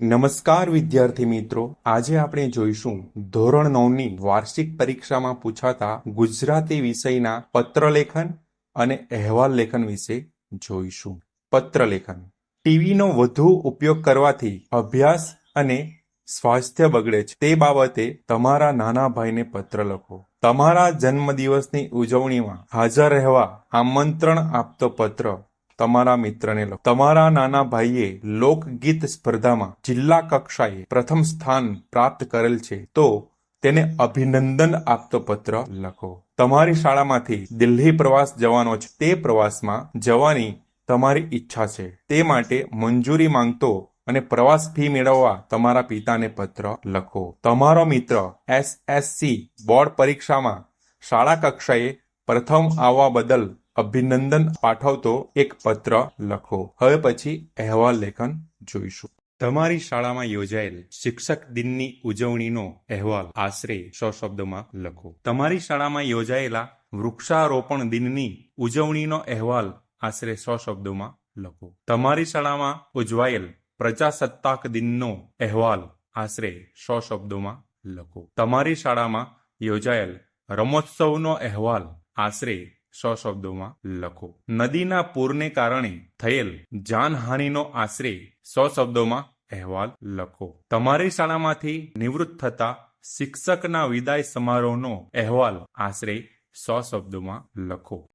નમસ્કાર વિદ્યાર્થી મિત્રો, આજે આપણે જોઈશું ધોરણ 9ની વાર્ષિક પરીક્ષામાં પૂછાતા ગુજરાતી વિષયના પત્રલેખન અને અહેવાલ લેખન વિશે જોઈશું. પત્રલેખન. ટીવીનો વધુ ઉપયોગ કરવાથી અભ્યાસ અને સ્વાસ્થ્ય બગડે છે. તે બાબતે તમારા નાના ભાઈને પત્ર લખો. તમારા જન્મદિવસની ઉજવણીમાં હાજર રહેવા આમંત્રણ આપતો પત્ર તમારા મિત્રને લખો. તમારા નાના ભાઈએ લોકગીત સ્પર્ધામાં જિલ્લા કક્ષાએ પ્રથમ સ્થાન પ્રાપ્ત કરેલ છે તો તેને અભિનંદન આપતો પત્ર લખો. તમારી શાળામાંથી દિલ્હી પ્રવાસ જવાનો છે, તે પ્રવાસમાં જવાની તમારી ઈચ્છા છે, તે માટે મંજૂરી માંગતો અને પ્રવાસ ફી મેળવવા તમારા પિતાને પત્ર લખો. તમારો મિત્ર SSC બોર્ડ પરીક્ષામાં શાળા કક્ષાએ પ્રથમ આવવા બદલ અભિનંદન પાઠવતો એક પત્ર લખો. હવે પછી અહેવાલ લેખન જોઈશું. તમારી શાળામાં યોજાયેલ શિક્ષક દિનની ઉજવણીનો અહેવાલ આશરે 100 શબ્દોમાં લખો. તમારી શાળામાં યોજાયેલા વૃક્ષારોપણ દિનની ઉજવણીનો અહેવાલ આશરે 100 શબ્દોમાં લખો. તમારી શાળામાં ઉજવાયેલ પ્રજાસત્તાક દિનનો અહેવાલ આશરે 100 શબ્દોમાં લખો. તમારી શાળામાં યોજાયેલ રમોત્સવનો અહેવાલ આશરે 100 શબ્દોમાં લખો. નદીના પૂરને કારણે થયેલ જાનહાનિનો આશરે 100 શબ્દોમાં અહેવાલ લખો. તમારી શાળામાંથી નિવૃત્ત થતા શિક્ષકના વિદાય સમારોહનો અહેવાલ આશરે 100 શબ્દોમાં લખો.